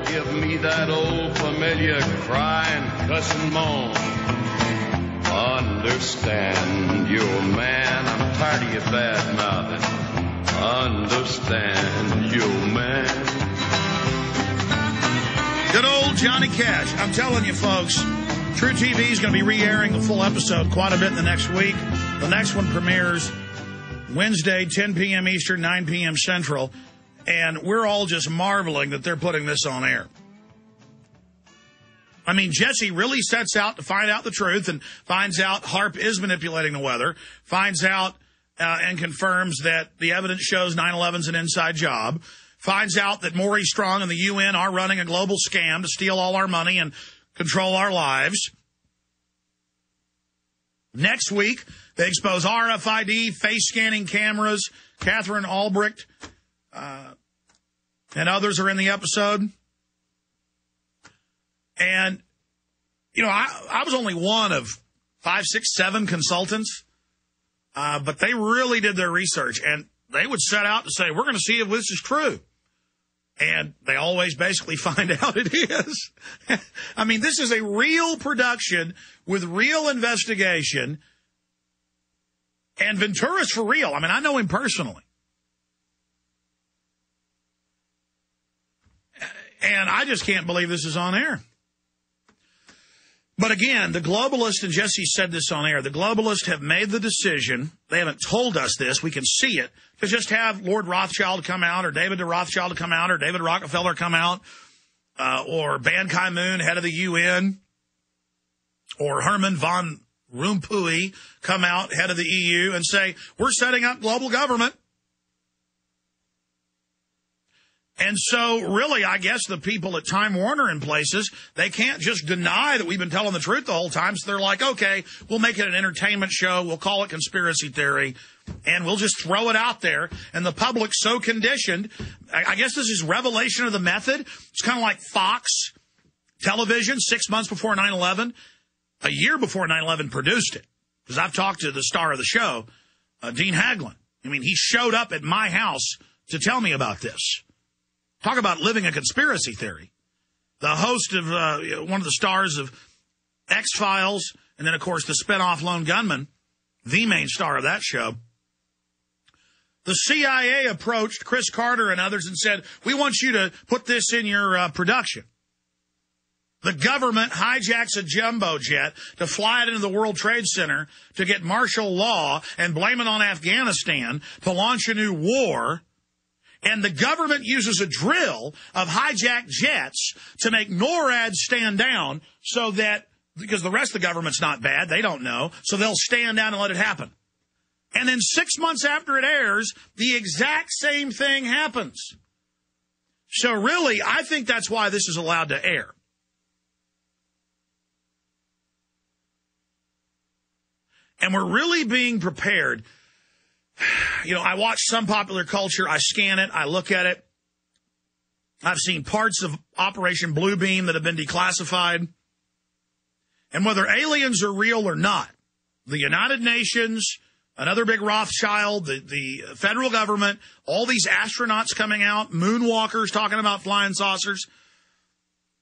give me that old familiar crying, cussing moan. Understand, you man, I'm tired of your bad mouthing. Understand, you man. Good old Johnny Cash. I'm telling you, folks, True TV is going to be re-airing the full episode quite a bit in the next week. The next one premieres Wednesday, 10 p.m. Eastern, 9 p.m. Central. And we're all just marveling that they're putting this on air. I mean, Jesse really sets out to find out the truth and finds out Harp is manipulating the weather, finds out and confirms that the evidence shows 9/11's an inside job, finds out that Maury Strong and the UN are running a global scam to steal all our money and control our lives. Next week, they expose RFID, face-scanning cameras. Catherine Albrecht and others are in the episode. And, you know, I was only one of 5, 6, 7 consultants, but they really did their research, and they would set out to say, we're going to see if this is true. And they always basically find out it is. I mean, this is a real production with real investigation, and Ventura's for real. I mean, I know him personally. And I just can't believe this is on air. But again, the globalists, and Jesse said this on air, the globalists have made the decision, they haven't told us this, we can see it, to just have Lord Rothschild come out, or David de Rothschild come out, or David Rockefeller come out, or Ban Ki-moon, head of the UN, or Herman von Rompuy come out, head of the EU, and say, we're setting up global government. And so, really, I guess the people at Time Warner and places, they can't just deny that we've been telling the truth the whole time. So they're like, okay, we'll make it an entertainment show. We'll call it conspiracy theory. And we'll just throw it out there. And the public's so conditioned. I guess this is revelation of the method. It's kind of like Fox Television 6 months before 9/11. A year before 9/11 produced it. Because I've talked to the star of the show, Dean Haglund. I mean, he showed up at my house to tell me about this. Talk about living a conspiracy theory. The host of one of the stars of X-Files, and then, of course, the spinoff Lone Gunman, the main star of that show. The CIA approached Chris Carter and others and said, we want you to put this in your production. The government hijacks a jumbo jet to fly it into the World Trade Center to get martial law and blame it on Afghanistan to launch a new war. And the government uses a drill of hijacked jets to make NORAD stand down so that, because the rest of the government's not bad, they don't know, so they'll stand down and let it happen. And then 6 months after it airs, the exact same thing happens. So really, I think that's why this is allowed to air. And we're really being prepared. You know, I watch some popular culture. I scan it. I look at it. I've seen parts of Operation Bluebeam that have been declassified. And whether aliens are real or not, the United Nations, another big Rothschild, the federal government, all these astronauts coming out, moonwalkers talking about flying saucers,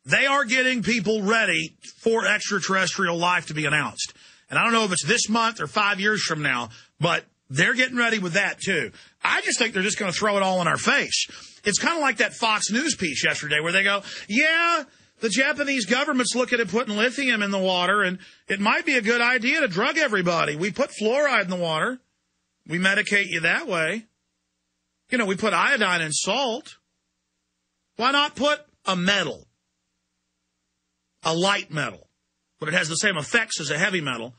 they are getting people ready for extraterrestrial life to be announced. And I don't know if it's this month or 5 years from now, but they're getting ready with that, too. I just think they're just going to throw it all in our face. It's kind of like that Fox News piece yesterday where they go, yeah, the Japanese government's looking at putting lithium in the water, and it might be a good idea to drug everybody. We put fluoride in the water. We medicate you that way. You know, we put iodine in salt. Why not put a metal, a light metal, but it has the same effects as a heavy metal,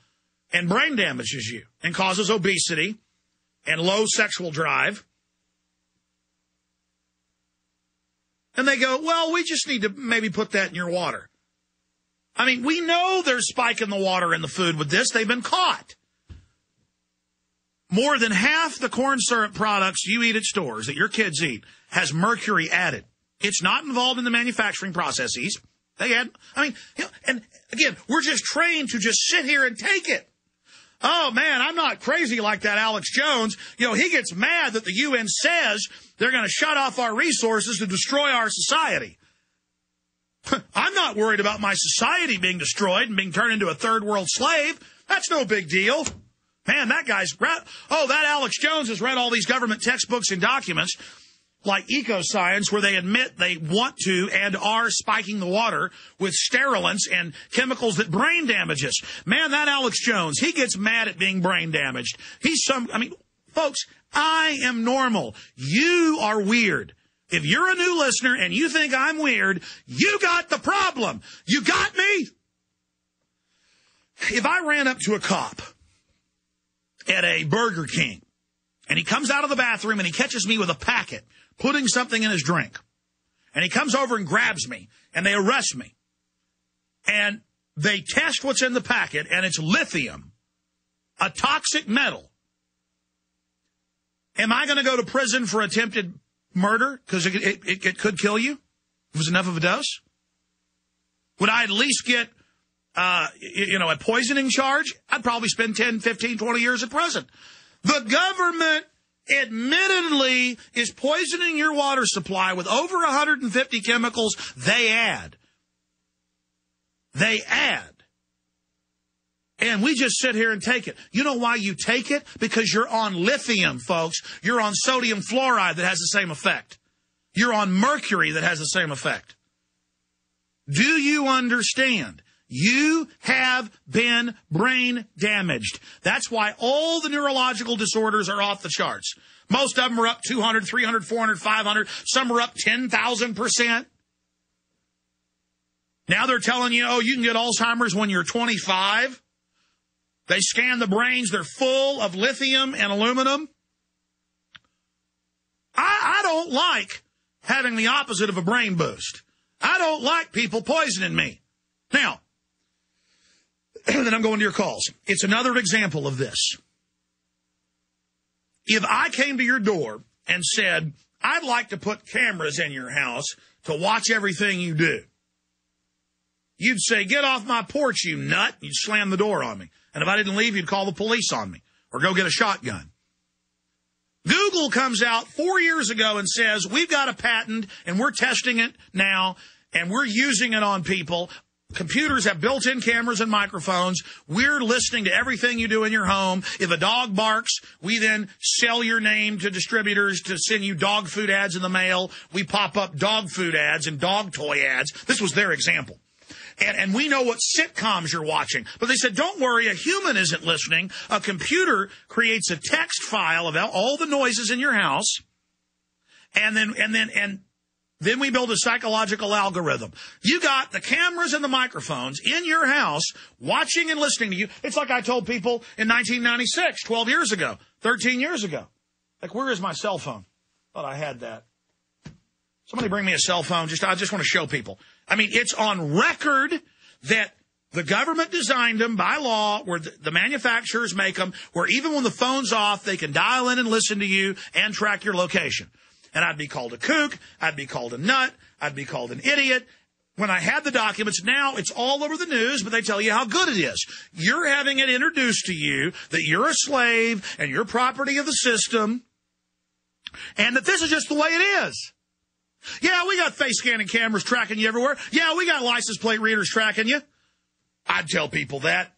and brain damages you and causes obesity and low sexual drive. And they go, well, we just need to maybe put that in your water. I mean, we know there's spike in the water in the food with this. They've been caught. More than half the corn syrup products you eat at stores that your kids eat has mercury added. It's not involved in the manufacturing processes. They add, I mean, you know, and again, we're just trained to just sit here and take it. Oh, man, I'm not crazy like that Alex Jones. You know, he gets mad that the UN says they're going to shut off our resources to destroy our society. I'm not worried about my society being destroyed and being turned into a third world slave. That's no big deal. Man, that Alex Jones has read all these government textbooks and documents like Ecoscience, where they admit they want to and are spiking the water with sterilants and chemicals that brain damage us. Man, that Alex Jones, he gets mad at being brain damaged. Folks, I am normal. You are weird. If you're a new listener and you think I'm weird, you got the problem. You got me? If I ran up to a cop at a Burger King and he comes out of the bathroom and he catches me with a packet putting something in his drink, and he comes over and grabs me and they arrest me and they test what's in the packet and it's lithium, a toxic metal, am I going to go to prison for attempted murder because it could kill you? It was enough of a dose? Would I at least get, a poisoning charge? I'd probably spend 10, 15, 20 years in prison. The government admittedly is poisoning your water supply with over 150 chemicals they add. And we just sit here and take it. You know why you take it? Because you're on lithium, folks. You're on sodium fluoride that has the same effect. You're on mercury that has the same effect. Do you understand? You have been brain damaged. That's why all the neurological disorders are off the charts. Most of them are up 200, 300, 400, 500. Some are up 10,000%. Now they're telling you, you can get Alzheimer's when you're 25. They scan the brains. They're full of lithium and aluminum. I don't like having the opposite of a brain boost. I don't like people poisoning me. Now, then I'm going to your calls. It's another example of this. If I came to your door and said, I'd like to put cameras in your house to watch everything you do, you'd say, get off my porch, you nut. You'd slam the door on me. And if I didn't leave, you'd call the police on me or go get a shotgun. Google comes out 4 years ago and says, we've got a patent and we're testing it now and we're using it on people. Computers have built-in cameras and microphones. We're listening to everything you do in your home. If a dog barks, we then sell your name to distributors to send you dog food ads in the mail. We pop up dog food ads and dog toy ads. This was their example. And we know what sitcoms you're watching. But they said, don't worry, a human isn't listening. A computer creates a text file of all the noises in your house. And then we build a psychological algorithm. You got the cameras and the microphones in your house watching and listening to you. It's like I told people in 1996, 12 years ago, 13 years ago. Like, where is my cell phone? Thought I had that. Somebody bring me a cell phone. I just want to show people. I mean, it's on record that the government designed them by law, where the manufacturers make them, where even when the phone's off, they can dial in and listen to you and track your location. And I'd be called a kook. I'd be called a nut. I'd be called an idiot. When I had the documents, now it's all over the news, but they tell you how good it is. You're having it introduced to you that you're a slave and you're property of the system and that this is just the way it is. Yeah, we got face scanning cameras tracking you everywhere. Yeah, we got license plate readers tracking you. I'd tell people that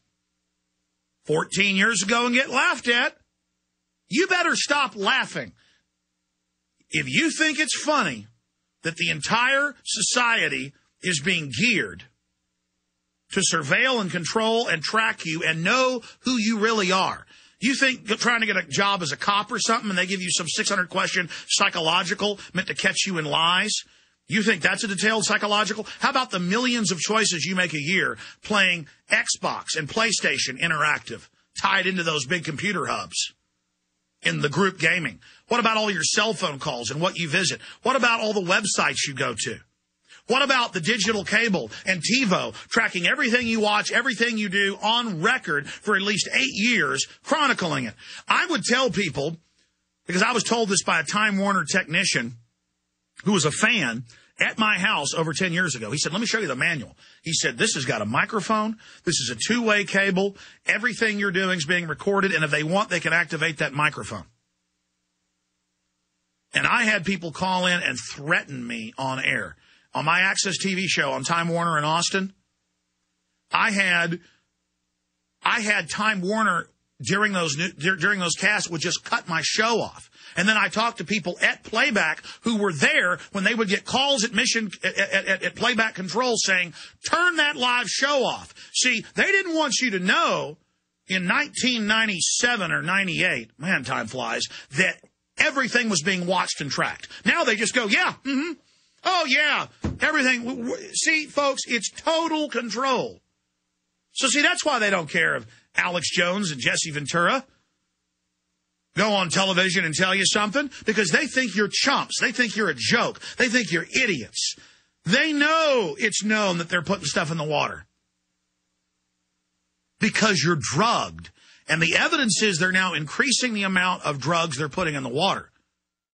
14 years ago and get laughed at. You better stop laughing. If you think it's funny that the entire society is being geared to surveil and control and track you and know who you really are, you think trying to get a job as a cop or something and they give you some 600-question psychological meant to catch you in lies? You think that's a detailed psychological? How about the millions of choices you make a year playing Xbox and PlayStation Interactive tied into those big computer hubs in the group gaming? What about all your cell phone calls and what you visit? What about all the websites you go to? What about the digital cable and TiVo tracking everything you watch, everything you do on record for at least 8 years, chronicling it? I would tell people, because I was told this by a Time Warner technician who was a fan at my house over 10 years ago. He said, let me show you the manual. He said, this has got a microphone. This is a two-way cable. Everything you're doing is being recorded, and if they want, they can activate that microphone. And I had people call in and threaten me on air. on my Access TV show on Time Warner in Austin, I had Time Warner during those casts would just cut my show off. And then I talked to people at playback who were there when they would get calls at at playback control saying, turn that live show off. See, they didn't want you to know in 1997 or 98, man, time flies, that everything was being watched and tracked. Now they just go, yeah, oh, yeah, everything. See, folks, it's total control. So, see, that's why they don't care if Alex Jones and Jesse Ventura go on television and tell you something, because they think you're chumps. They think you're a joke. They think you're idiots. They know it's known that they're putting stuff in the water because you're drugged. And the evidence is they're now increasing the amount of drugs they're putting in the water.